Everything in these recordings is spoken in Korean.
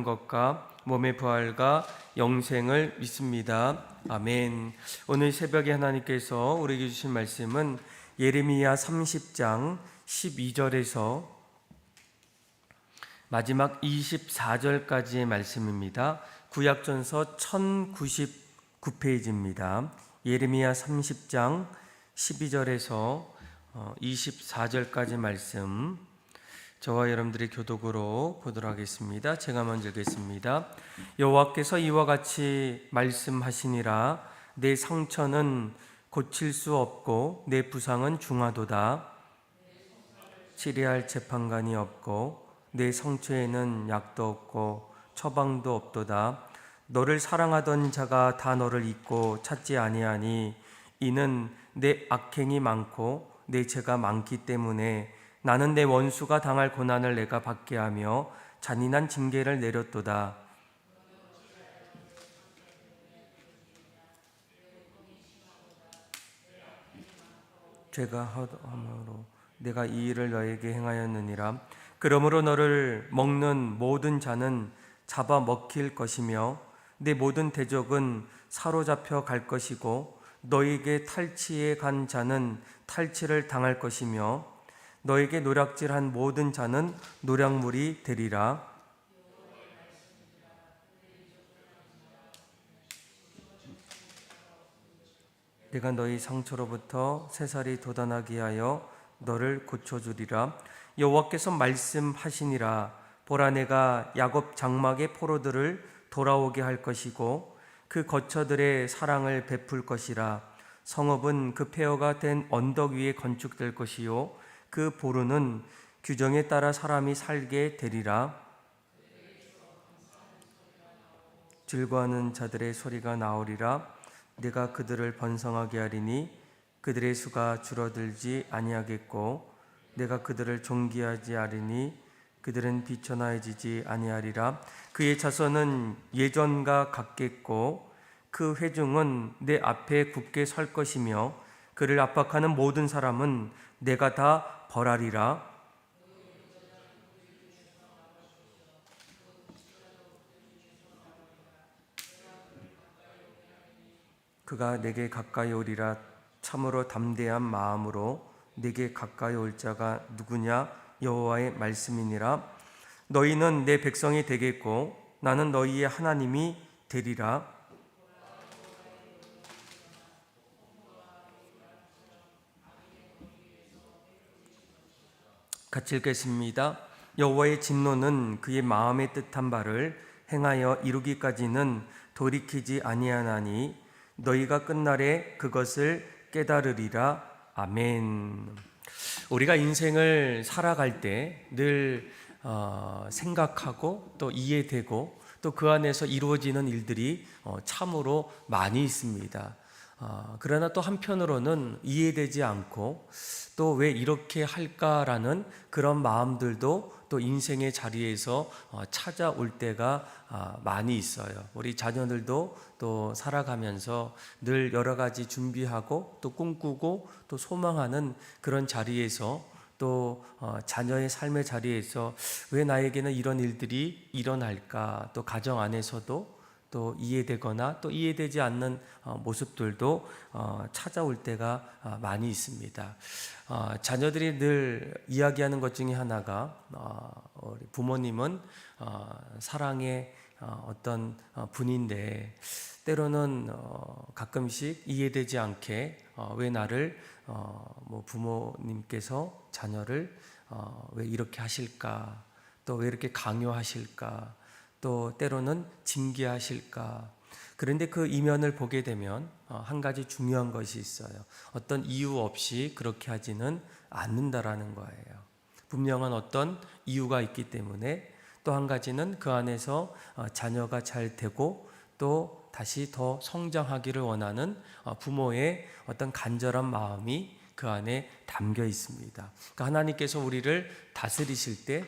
것과 몸의 부활과 영생을 믿습니다. 아멘. 오늘 새벽에 하나님께서 우리에게 주신 말씀은 예레미야 30장 12절에서 마지막 24절까지의 말씀입니다. 구약전서 1099페이지입니다. 예레미야 30장 12절에서 24절까지 말씀, 저와 여러분들의 교독으로 보도록 하겠습니다. 제가 먼저 읽겠습니다. 여호와께서 이와 같이 말씀하시니라. 내 상처는 고칠 수 없고 내 부상은 중하도다. 치료할 재판관이 없고 내 상처에는 약도 없고 처방도 없도다. 너를 사랑하던 자가 다 너를 잊고 찾지 아니하니 이는 내 악행이 많고 내 죄가 많기 때문에 나는 내 원수가 당할 고난을 내가 받게 하며 잔인한 징계를 내렸도다. 죄가 하므로 내가 이 일을 너에게 행하였느니라. 그러므로 너를 먹는 모든 자는 잡아 먹힐 것이며 내 모든 대적은 사로잡혀 갈 것이고 너에게 탈취해 간 자는 탈취를 당할 것이며 너에게 노략질한 모든 자는 노략물이 되리라. 내가 너희 상처로부터 새살이 돋아나게 하여 너를 고쳐주리라. 여호와께서 말씀하시니라. 보라, 내가 야곱 장막의 포로들을 돌아오게 할 것이고 그 거처들의 사랑을 베풀 것이라. 성읍은 그 폐허가 된 언덕 위에 건축될 것이요 그 보루는 규정에 따라 사람이 살게 되리라. 즐거워하는 자들의 소리가 나오리라. 내가 그들을 번성하게 하리니 그들의 수가 줄어들지 아니하겠고 내가 그들을 존귀하지 하리니 그들은 비천하여지지 아니하리라. 그의 자손은 예전과 같겠고 그 회중은 내 앞에 굳게 설 것이며 그를 압박하는 모든 사람은 내가 다 벌하리라. 그가 내게 가까이 오리라. 참으로 담대한 마음으로 내게 가까이 올 자가 누구냐? 여호와의 말씀이니라. 너희는 내 백성이 되겠고 나는 너희의 하나님이 되리라. 같이 읽겠습니다. 여호와의 진노는 그의 마음에 뜻한 바를 행하여 이루기까지는 돌이키지 아니하나니 너희가 끝날에 그것을 깨달으리라. 아멘. 우리가 인생을 살아갈 때 늘 생각하고 또 이해되고 또 그 안에서 이루어지는 일들이 참으로 많이 있습니다. 그러나 또 한편으로는 이해되지 않고 또 왜 이렇게 할까라는 그런 마음들도 또 인생의 자리에서 찾아올 때가 많이 있어요. 우리 자녀들도 또 살아가면서 늘 여러 가지 준비하고 또 꿈꾸고 또 소망하는 그런 자리에서 또 자녀의 삶의 자리에서 왜 나에게는 이런 일들이 일어날까, 또 가정 안에서도 또 이해되거나 또 이해되지 않는 모습들도 찾아올 때가 많이 있습니다. 자녀들이 늘 이야기하는 것 중에 하나가 우리 부모님은 사랑의 어떤 분인데 때로는 가끔씩 이해되지 않게 왜 나를 뭐 부모님께서 자녀를 왜 이렇게 하실까, 또 왜 이렇게 강요하실까, 또 때로는 징계하실까. 그런데 그 이면을 보게 되면 한 가지 중요한 것이 있어요. 어떤 이유 없이 그렇게 하지는 않는다라는 거예요. 분명한 어떤 이유가 있기 때문에, 또 한 가지는 그 안에서 자녀가 잘 되고 또 다시 더 성장하기를 원하는 부모의 어떤 간절한 마음이 그 안에 담겨 있습니다. 그러니까 하나님께서 우리를 다스리실 때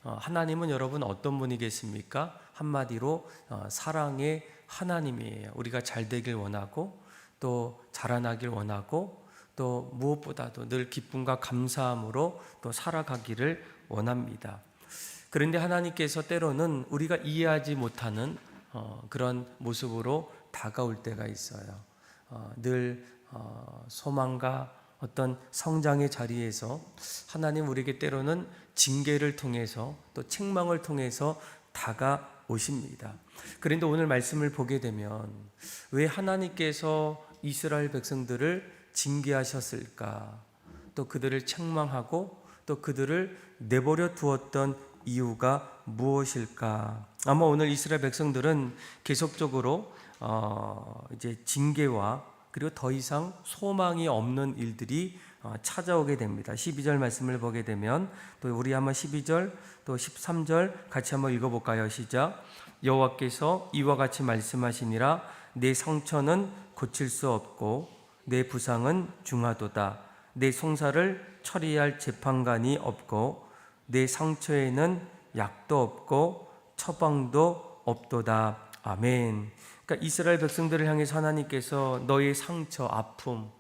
하나님은 여러분 어떤 분이겠습니까? 한마디로 사랑의 하나님이에요. 우리가 잘 되길 원하고 또 자라나길 원하고 또 무엇보다도 늘 기쁨과 감사함으로 또 살아가기를 원합니다. 그런데 하나님께서 때로는 우리가 이해하지 못하는 그런 모습으로 다가올 때가 있어요. 늘 소망과 어떤 성장의 자리에서 하나님 우리에게 때로는 징계를 통해서 또 책망을 통해서 다가오십니다. 그런데 오늘 말씀을 보게 되면 왜 하나님께서 이스라엘 백성들을 징계하셨을까? 또 그들을 책망하고 또 그들을 내버려 두었던 이유가 무엇일까? 아마 오늘 이스라엘 백성들은 계속적으로 이제 징계와 그리고 더 이상 소망이 없는 일들이 찾아오게 됩니다. 12절 말씀을 보게 되면 또 우리 한번 12절 또 13절 같이 한번 읽어볼까요? 시작. 여호와께서 이와 같이 말씀하시니라. 내 상처는 고칠 수 없고 내 부상은 중하도다. 내 송사를 처리할 재판관이 없고 내 상처에는 약도 없고 처방도 없도다. 아멘. 그러니까 이스라엘 백성들을 향해서 하나님께서 너의 상처, 아픔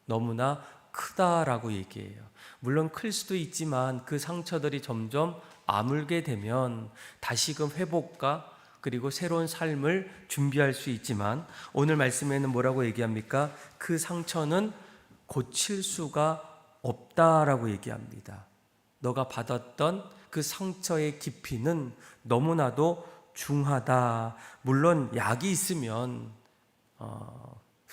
너무나 크다라고 얘기해요. 물론 클 수도 있지만 그 상처들이 점점 아물게 되면 다시금 회복과 그리고 새로운 삶을 준비할 수 있지만 오늘 말씀에는 뭐라고 얘기합니까? 그 상처는 고칠 수가 없다라고 얘기합니다. 너가 받았던 그 상처의 깊이는 너무나도 중하다. 물론 약이 있으면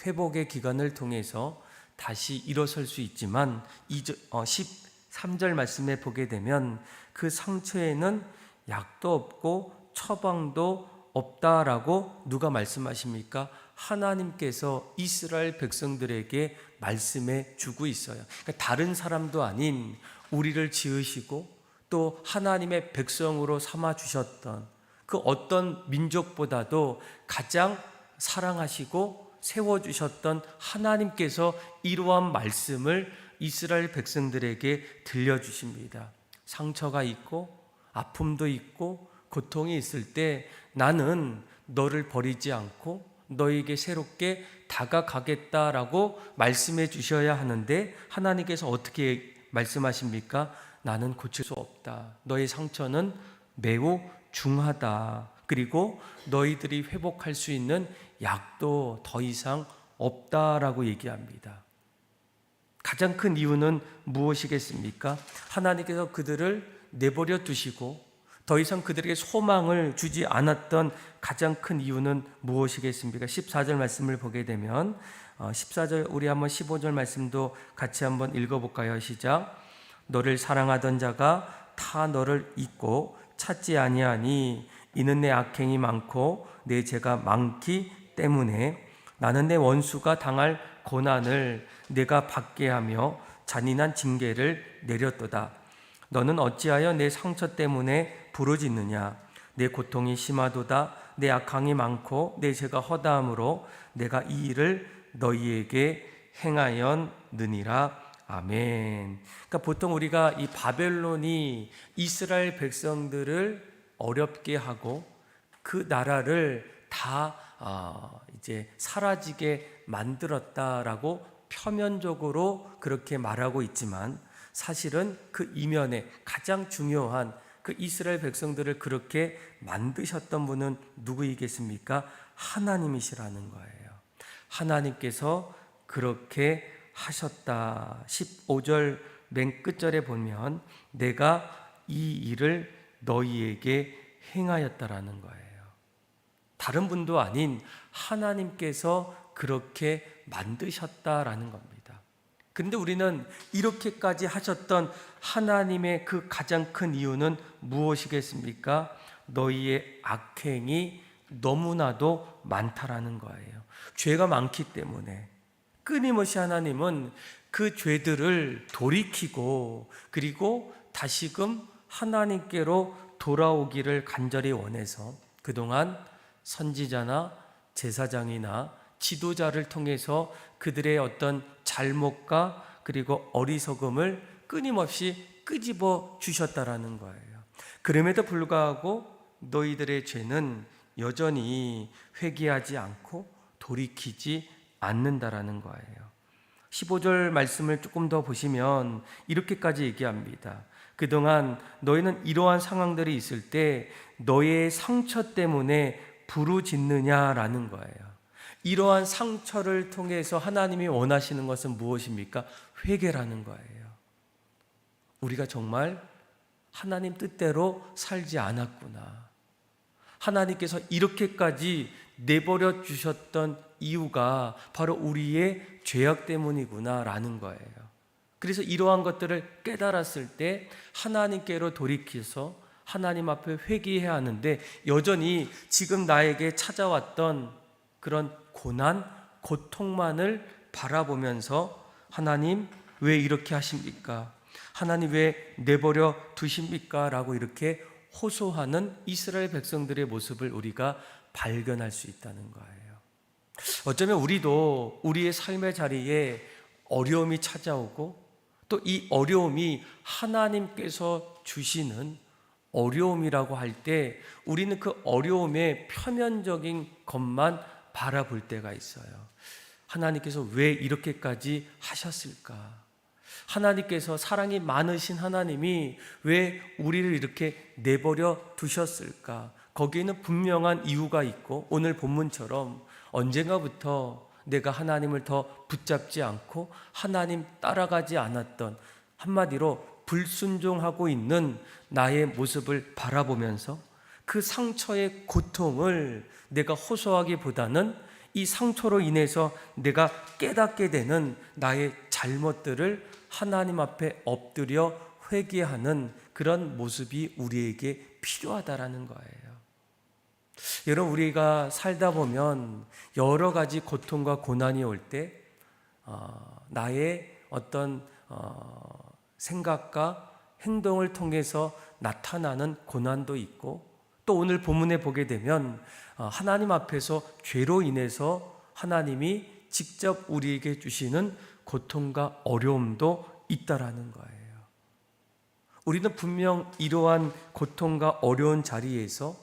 회복의 기간을 통해서 다시 일어설 수 있지만 13절 말씀에 보게 되면 그 상처에는 약도 없고 처방도 없다라고 누가 말씀하십니까? 하나님께서 이스라엘 백성들에게 말씀해 주고 있어요. 그러니까 다른 사람도 아닌 우리를 지으시고 또 하나님의 백성으로 삼아 주셨던 그 어떤 민족보다도 가장 사랑하시고 세워주셨던 하나님께서 이러한 말씀을 이스라엘 백성들에게 들려주십니다. 상처가 있고 아픔도 있고 고통이 있을 때 나는 너를 버리지 않고 너에게 새롭게 다가가겠다라고 말씀해 주셔야 하는데 하나님께서 어떻게 말씀하십니까? 나는 고칠 수 없다. 너의 상처는 매우 중하다. 그리고 너희들이 회복할 수 있는 약도 더 이상 없다라고 얘기합니다. 가장 큰 이유는 무엇이겠습니까? 하나님께서 그들을 내버려 두시고 더 이상 그들에게 소망을 주지 않았던 가장 큰 이유는 무엇이겠습니까? 14절 말씀을 보게 되면 14절 우리 한번 15절 말씀도 같이 한번 읽어볼까요? 시작. 너를 사랑하던 자가 다 너를 잊고 찾지 아니하니 이는 내 악행이 많고 내 죄가 많기 때문에 나는 내 원수가 당할 고난을 내가 받게 하며 잔인한 징계를 내렸도다. 너는 어찌하여 내 상처 때문에 부르짖느냐? 내 고통이 심하도다. 내 악행이 많고 내 죄가 허다함으로 내가 이 일을 너희에게 행하였느니라. 아멘. 그러니까 보통 우리가 이 바벨론이 이스라엘 백성들을 어렵게 하고 그 나라를 다 이제 사라지게 만들었다라고 표면적으로 그렇게 말하고 있지만 사실은 그 이면에 가장 중요한 그 이스라엘 백성들을 그렇게 만드셨던 분은 누구이겠습니까? 하나님이시라는 거예요. 하나님께서 그렇게 하셨다. 15절 맨 끝절에 보면 내가 이 일을 너희에게 행하였다라는 거예요. 다른 분도 아닌 하나님께서 그렇게 만드셨다라는 겁니다. 그런데 우리는 이렇게까지 하셨던 하나님의 그 가장 큰 이유는 무엇이겠습니까? 너희의 악행이 너무나도 많다라는 거예요. 죄가 많기 때문에 끊임없이 하나님은 그 죄들을 돌이키고 그리고 다시금 하나님께로 돌아오기를 간절히 원해서 그동안 선지자나 제사장이나 지도자를 통해서 그들의 어떤 잘못과 그리고 어리석음을 끊임없이 끄집어 주셨다라는 거예요. 그럼에도 불구하고 너희들의 죄는 여전히 회개하지 않고 돌이키지 않는다라는 거예요. 15절 말씀을 조금 더 보시면 이렇게까지 얘기합니다. 그동안 너희는 이러한 상황들이 있을 때 너의 상처 때문에 부르짖느냐라는 거예요. 이러한 상처를 통해서 하나님이 원하시는 것은 무엇입니까? 회개라는 거예요. 우리가 정말 하나님 뜻대로 살지 않았구나. 하나님께서 이렇게까지 내버려 주셨던 이유가 바로 우리의 죄악 때문이구나 라는 거예요. 그래서 이러한 것들을 깨달았을 때 하나님께로 돌이켜서 하나님 앞에 회개해야 하는데, 여전히 지금 나에게 찾아왔던 그런 고난, 고통만을 바라보면서 하나님 왜 이렇게 하십니까? 하나님 왜 내버려 두십니까? 라고 이렇게 호소하는 이스라엘 백성들의 모습을 우리가 발견할 수 있다는 거예요. 어쩌면 우리도 우리의 삶의 자리에 어려움이 찾아오고, 또 이 어려움이 하나님께서 주시는 어려움이라고 할 때 우리는 그 어려움의 표면적인 것만 바라볼 때가 있어요. 하나님께서 왜 이렇게까지 하셨을까? 하나님께서 사랑이 많으신 하나님이 왜 우리를 이렇게 내버려 두셨을까? 거기에는 분명한 이유가 있고, 오늘 본문처럼 언젠가부터 내가 하나님을 더 붙잡지 않고 하나님 따라가지 않았던, 한마디로 불순종하고 있는 나의 모습을 바라보면서 그 상처의 고통을 내가 호소하기보다는 이 상처로 인해서 내가 깨닫게 되는 나의 잘못들을 하나님 앞에 엎드려 회개하는 그런 모습이 우리에게 필요하다라는 거예요. 여러분, 우리가 살다 보면 여러 가지 고통과 고난이 올 때 나의 어떤 생각과 행동을 통해서 나타나는 고난도 있고, 또 오늘 본문에 보게 되면 하나님 앞에서 죄로 인해서 하나님이 직접 우리에게 주시는 고통과 어려움도 있다라는 거예요. 우리는 분명 이러한 고통과 어려운 자리에서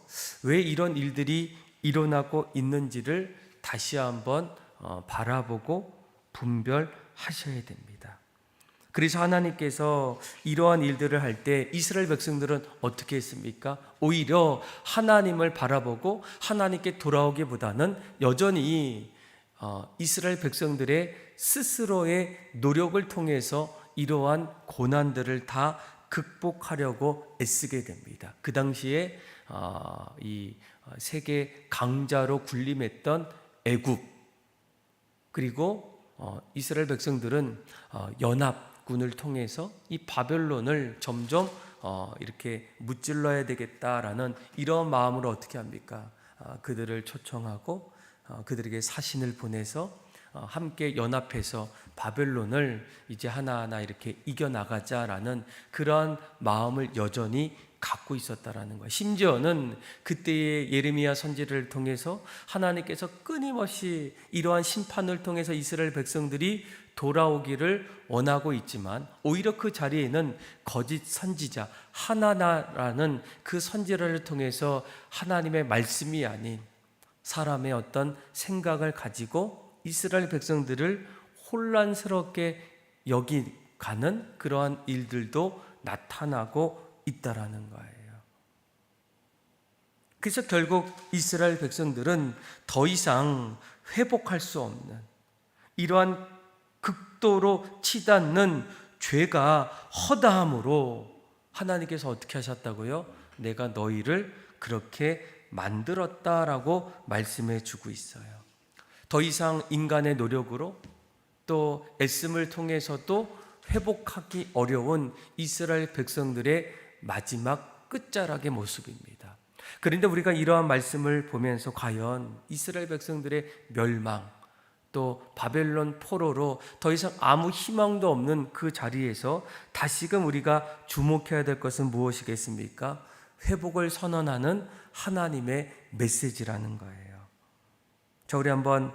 왜 이런 일들이 일어나고 있는지를 다시 한번 바라보고 분별하셔야 됩니다. 그래서 하나님께서 이러한 일들을 할 때 이스라엘 백성들은 어떻게 했습니까? 오히려 하나님을 바라보고 하나님께 돌아오기보다는 여전히 이스라엘 백성들의 스스로의 노력을 통해서 이러한 고난들을 다 극복하려고 애쓰게 됩니다. 그 당시에 이 세계 강자로 군림했던 애굽, 그리고 이스라엘 백성들은 연합군을 통해서 이 바벨론을 점점 이렇게 무찔러야 되겠다라는 이런 마음으로 어떻게 합니까? 그들을 초청하고 그들에게 사신을 보내서 함께 연합해서 바벨론을 이제 하나하나 이렇게 이겨나가자라는 그러한 마음을 여전히 갖고 있었다라는 거예요. 심지어는 그때의 예레미야 선지자를 통해서 하나님께서 끊임없이 이러한 심판을 통해서 이스라엘 백성들이 돌아오기를 원하고 있지만, 오히려 그 자리에는 거짓 선지자 하나나라는 그 선지자를 통해서 하나님의 말씀이 아닌 사람의 어떤 생각을 가지고 이스라엘 백성들을 혼란스럽게 여기가는 그러한 일들도 나타나고 있다라는 거예요. 그래서 결국 이스라엘 백성들은 더 이상 회복할 수 없는 이러한 극도로 치닫는 죄가 허다함으로 하나님께서 어떻게 하셨다고요? 내가 너희를 그렇게 만들었다라고 말씀해 주고 있어요. 더 이상 인간의 노력으로 또 애씀을 통해서도 회복하기 어려운 이스라엘 백성들의 마지막 끝자락의 모습입니다. 그런데 우리가 이러한 말씀을 보면서 과연 이스라엘 백성들의 멸망, 또 바벨론 포로로 더 이상 아무 희망도 없는 그 자리에서 다시금 우리가 주목해야 될 것은 무엇이겠습니까? 회복을 선언하는 하나님의 메시지라는 거예요. 자, 우리 한번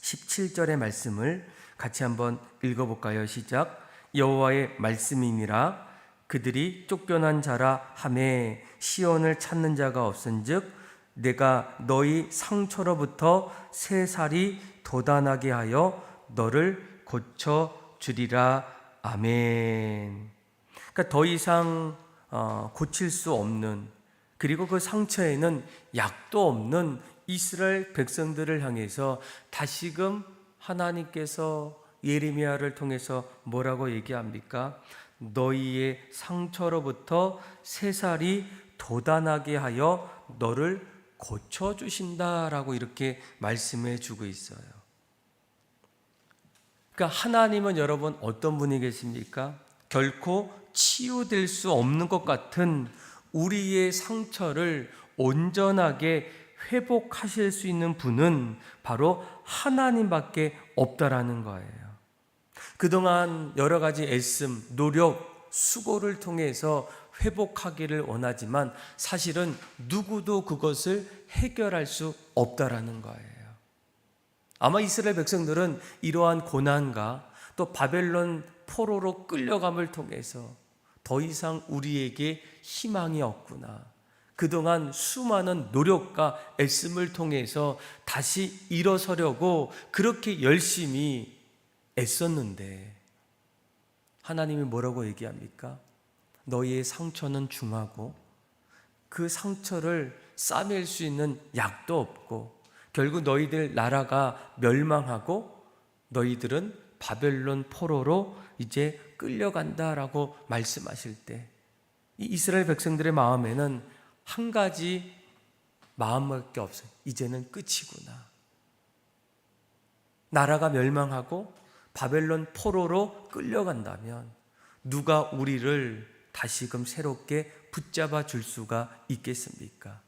17절의 말씀을 같이 한번 읽어볼까요? 시작. 여호와의 말씀이니라. 그들이 쫓겨난 자라 하매 시온을 찾는 자가 없은즉 내가 너희 상처로부터 새 살이 돋아나게 하여 너를 고쳐 주리라. 아멘. 그러니까 더 이상 고칠 수 없는, 그리고 그 상처에는 약도 없는 이스라엘 백성들을 향해서 다시금 하나님께서 예레미야를 통해서 뭐라고 얘기합니까? 너희의 상처로부터 새살이 돋아나게 하여 너를 고쳐주신다라고 이렇게 말씀해 주고 있어요. 그러니까 하나님은 여러분 어떤 분이 계십니까? 결코 치유될 수 없는 것 같은 우리의 상처를 온전하게 회복하실 수 있는 분은 바로 하나님밖에 없다라는 거예요. 그동안 여러 가지 애씀, 노력, 수고를 통해서 회복하기를 원하지만 사실은 누구도 그것을 해결할 수 없다라는 거예요. 아마 이스라엘 백성들은 이러한 고난과 또 바벨론 포로로 끌려감을 통해서 더 이상 우리에게 희망이 없구나, 그동안 수많은 노력과 애씀을 통해서 다시 일어서려고 그렇게 열심히 애썼는데 하나님이 뭐라고 얘기합니까? 너희의 상처는 중하고 그 상처를 싸맬 수 있는 약도 없고 결국 너희들 나라가 멸망하고 너희들은 바벨론 포로로 이제 끌려간다라고 말씀하실 때 이 이스라엘 백성들의 마음에는 한 가지 마음밖에 없어요. 이제는 끝이구나. 나라가 멸망하고 바벨론 포로로 끌려간다면 누가 우리를 다시금 새롭게 붙잡아 줄 수가 있겠습니까?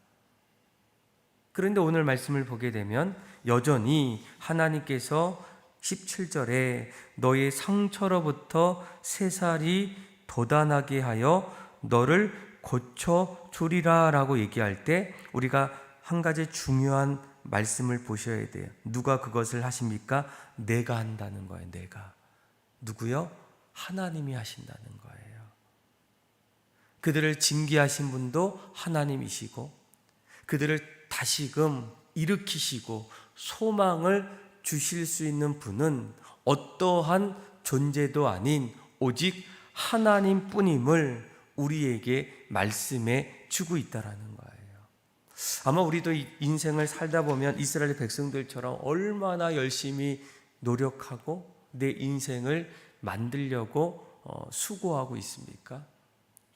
그런데 오늘 말씀을 보게 되면 여전히 하나님께서 17절에 너의 상처로부터 새살이 돋아나게 하여 너를 고쳐주리라 라고 얘기할 때 우리가 한 가지 중요한 말씀을 보셔야 돼요. 누가 그것을 하십니까? 내가 한다는 거예요. 내가. 누구요? 하나님이 하신다는 거예요. 그들을 징계하신 분도 하나님이시고 그들을 다시금 일으키시고 소망을 주실 수 있는 분은 어떠한 존재도 아닌 오직 하나님뿐임을 우리에게 말씀해 주고 있다라는 거예요. 아마 우리도 인생을 살다 보면 이스라엘 백성들처럼 얼마나 열심히 노력하고 내 인생을 만들려고 수고하고 있습니까?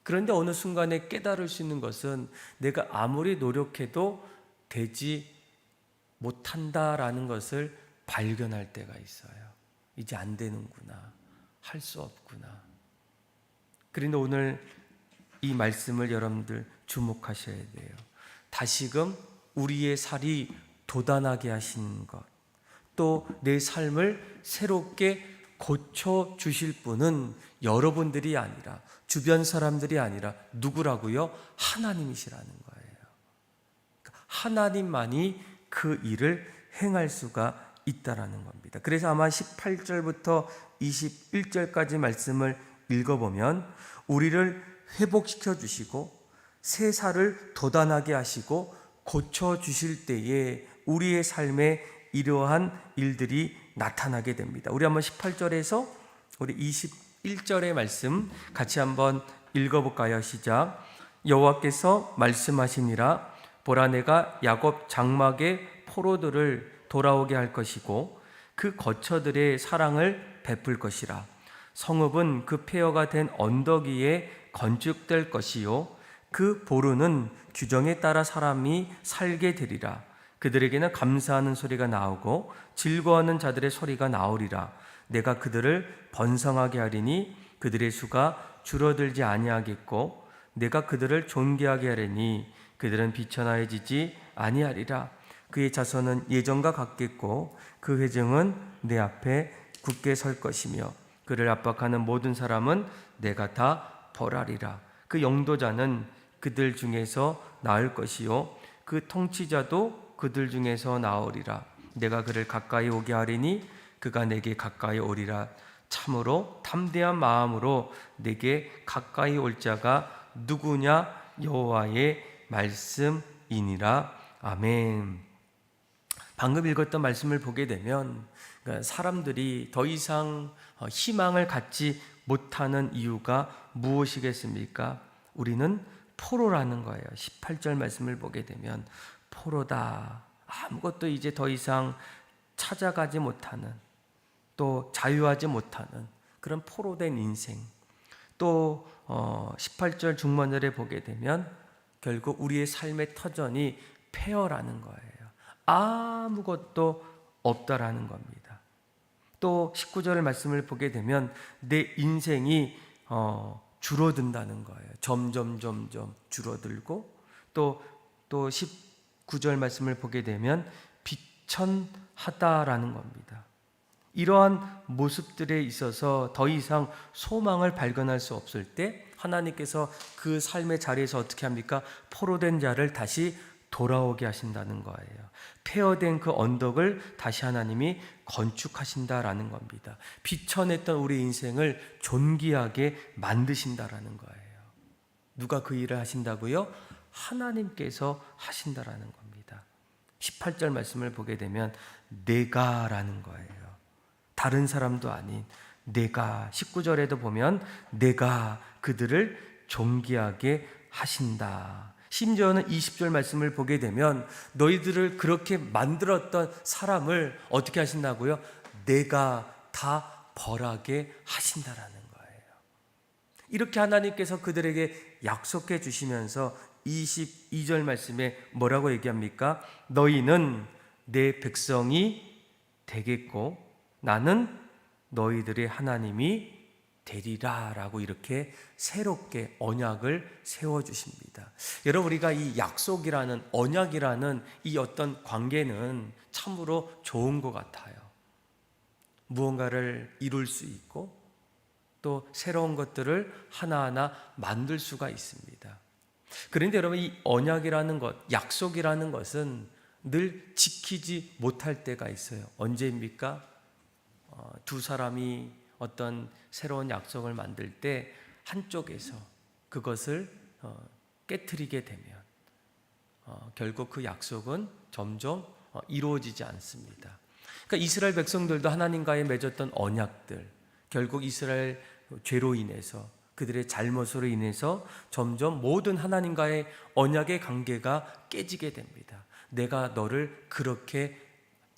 그런데 어느 순간에 깨달을 수 있는 것은 내가 아무리 노력해도 되지 못한다라는 것을 발견할 때가 있어요. 이제 안 되는구나. 할 수 없구나. 그런데 오늘 이 말씀을 여러분들 주목하셔야 돼요. 다시금 우리의 살이 돋아나게 하신 것, 또 내 삶을 새롭게 고쳐주실 분은 여러분들이 아니라 주변 사람들이 아니라 누구라고요? 하나님이시라는 거예요. 하나님만이 그 일을 행할 수가 있다라는 겁니다. 그래서 아마 18절부터 21절까지 말씀을 읽어보면 우리를 회복시켜 주시고 새 살을 돋아나게 하시고 고쳐주실 때에 우리의 삶에 이러한 일들이 나타나게 됩니다. 우리 한번 18절에서 우리 21절의 말씀 같이 한번 읽어볼까요? 시작. 여호와께서 말씀하시니라. 보라, 내가 야곱 장막의 포로들을 돌아오게 할 것이고 그 거처들의 사랑을 베풀 것이라. 성읍은 그 폐허가 된 언덕 위에 건축될 것이요 그 보루는 규정에 따라 사람이 살게 되리라. 그들에게는 감사하는 소리가 나오고 즐거워하는 자들의 소리가 나오리라. 내가 그들을 번성하게 하리니 그들의 수가 줄어들지 아니하겠고 내가 그들을 존귀하게 하리니 그들은 비천하여지지 아니하리라. 그의 자손은 예전과 같겠고 그 회중은 내 앞에 굳게 설 것이며 그를 압박하는 모든 사람은 내가 다 벌하리라. 그 영도자는 그들 중에서 나을 것이요 그 통치자도 그들 중에서 나오리라. 내가 그를 가까이 오게 하리니 그가 내게 가까이 오리라. 참으로 담대한 마음으로 내게 가까이 올 자가 누구냐? 여호와의 말씀이니라. 아멘. 방금 읽었던 말씀을 보게 되면 사람들이 더 이상 희망을 갖지 못하는 이유가 무엇이겠습니까? 우리는 포로라는 거예요. 18절 말씀을 보게 되면 포로다. 아무것도 이제 더 이상 찾아가지 못하는, 또 자유하지 못하는 그런 포로된 인생. 또 18절 중반절에 보게 되면 결국 우리의 삶의 터전이 폐허라는 거예요. 아무것도 없다라는 겁니다. 또 19절 말씀을 보게 되면 내 인생이 줄어든다는 거예요. 점점 줄어들고, 또 19절 말씀을 보게 되면 비천하다라는 겁니다. 이러한 모습들에 있어서 더 이상 소망을 발견할 수 없을 때 하나님께서 그 삶의 자리에서 어떻게 합니까? 포로된 자를 다시 돌아오게 하신다는 거예요. 폐허된 그 언덕을 다시 하나님이 건축하신다라는 겁니다. 비천했던 우리 인생을 존귀하게 만드신다라는 거예요. 누가 그 일을 하신다고요? 하나님께서 하신다라는 겁니다. 18절 말씀을 보게 되면 내가라는 거예요. 다른 사람도 아닌 내가. 19절에도 보면 내가 그들을 존귀하게 하신다. 심지어는 20절 말씀을 보게 되면 너희들을 그렇게 만들었던 사람을 어떻게 하신다고요? 내가 다 벌하게 하신다라는 거예요. 이렇게 하나님께서 그들에게 약속해 주시면서 22절 말씀에 뭐라고 얘기합니까? 너희는 내 백성이 되겠고 나는 너희들의 하나님이 되리라 라고 이렇게 새롭게 언약을 세워주십니다. 여러분, 우리가 이 약속이라는, 언약이라는 이 어떤 관계는 참으로 좋은 것 같아요. 무언가를 이룰 수 있고 또 새로운 것들을 하나하나 만들 수가 있습니다. 그런데 여러분, 이 언약이라는 것, 약속이라는 것은 늘 지키지 못할 때가 있어요. 언제입니까? 두 사람이 어떤 새로운 약속을 만들 때 한쪽에서 그것을 깨트리게 되면 결국 그 약속은 점점 이루어지지 않습니다. 그러니까 이스라엘 백성들도 하나님과의 맺었던 언약들, 결국 이스라엘 죄로 인해서, 그들의 잘못으로 인해서 점점 모든 하나님과의 언약의 관계가 깨지게 됩니다. 내가 너를 그렇게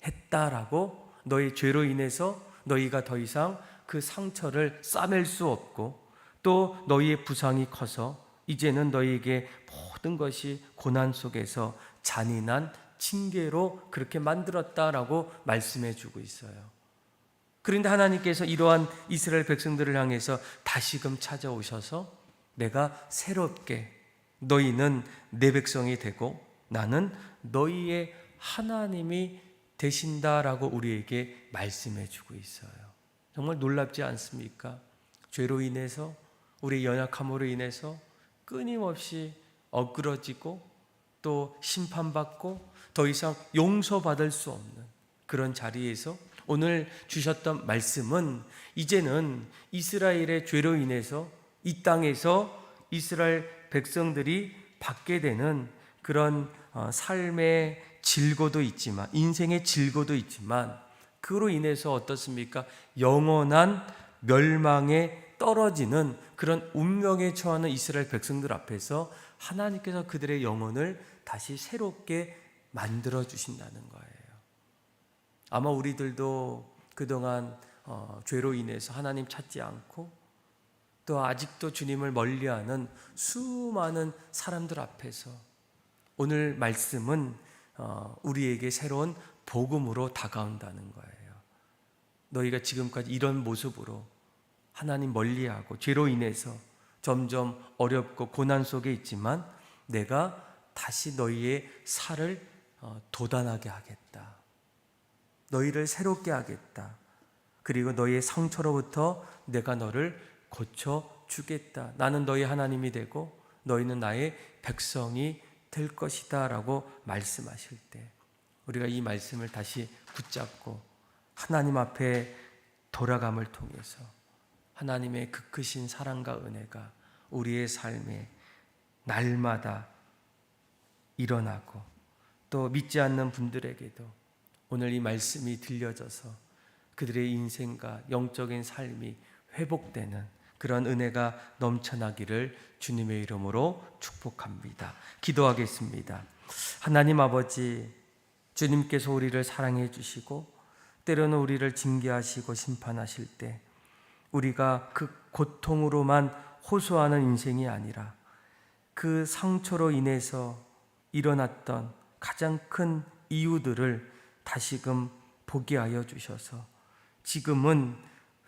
했다라고, 너의 죄로 인해서 너희가 더 이상 그 상처를 싸맬 수 없고, 또 너희의 부상이 커서 이제는 너희에게 모든 것이 고난 속에서 잔인한 징계로 그렇게 만들었다라고 말씀해 주고 있어요. 그런데 하나님께서 이러한 이스라엘 백성들을 향해서 다시금 찾아오셔서 내가 새롭게, 너희는 내 백성이 되고 나는 너희의 하나님이 되신다라고 우리에게 말씀해 주고 있어요. 정말 놀랍지 않습니까? 죄로 인해서, 우리의 연약함으로 인해서 끊임없이 어그러지고 또 심판받고 더 이상 용서받을 수 없는 그런 자리에서 오늘 주셨던 말씀은, 이제는 이스라엘의 죄로 인해서 이 땅에서 이스라엘 백성들이 받게 되는 그런 삶의 질고도 있지만, 인생의 질고도 있지만, 그로 인해서 어떻습니까? 영원한 멸망에 떨어지는 그런 운명에 처하는 이스라엘 백성들 앞에서 하나님께서 그들의 영혼을 다시 새롭게 만들어 주신다는 거예요. 아마 우리들도 그동안 죄로 인해서 하나님 찾지 않고 또 아직도 주님을 멀리하는 수많은 사람들 앞에서 오늘 말씀은 우리에게 새로운 복음으로 다가온다는 거예요. 너희가 지금까지 이런 모습으로 하나님 멀리하고 죄로 인해서 점점 어렵고 고난 속에 있지만 내가 다시 너희의 살을 도단하게 하겠다. 너희를 새롭게 하겠다. 그리고 너희의 상처로부터 내가 너를 고쳐주겠다. 나는 너희 하나님이 되고 너희는 나의 백성이 될 것이다 라고 말씀하실 때 우리가 이 말씀을 다시 붙잡고 하나님 앞에 돌아감을 통해서 하나님의 그 크신 사랑과 은혜가 우리의 삶에 날마다 일어나고, 또 믿지 않는 분들에게도 오늘 이 말씀이 들려져서 그들의 인생과 영적인 삶이 회복되는 그런 은혜가 넘쳐나기를 주님의 이름으로 축복합니다. 기도하겠습니다. 하나님 아버지, 주님께서 우리를 사랑해 주시고 때로는 우리를 징계하시고 심판하실 때 우리가 그 고통으로만 호소하는 인생이 아니라 그 상처로 인해서 일어났던 가장 큰 이유들을 다시금 보게 하여 주셔서 지금은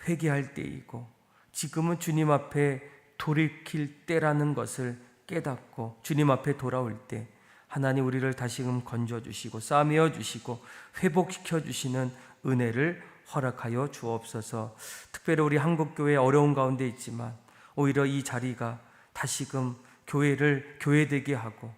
회개할 때이고 지금은 주님 앞에 돌이킬 때라는 것을 깨닫고 주님 앞에 돌아올 때 하나님 우리를 다시금 건져주시고 싸매어 주시고 회복시켜 주시는 은혜를 허락하여 주옵소서. 특별히 우리 한국교회 어려운 가운데 있지만 오히려 이 자리가 다시금 교회를 교회되게 하고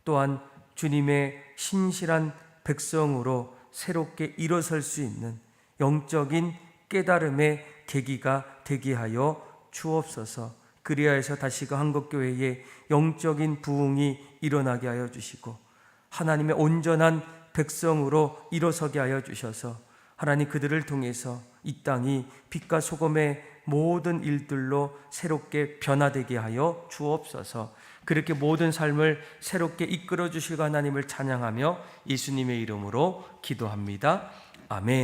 또한 주님의 신실한 백성으로 새롭게 일어설 수 있는 영적인 깨달음의 계기가 되게 하여 주옵소서. 그리하여서 다시금 한국교회에 영적인 부흥이 일어나게 하여 주시고 하나님의 온전한 백성으로 일어서게 하여 주셔서 하나님 그들을 통해서 이 땅이 빛과 소금의 모든 일들로 새롭게 변화되게 하여 주옵소서. 그렇게 모든 삶을 새롭게 이끌어 주실 하나님을 찬양하며 예수님의 이름으로 기도합니다. 아멘.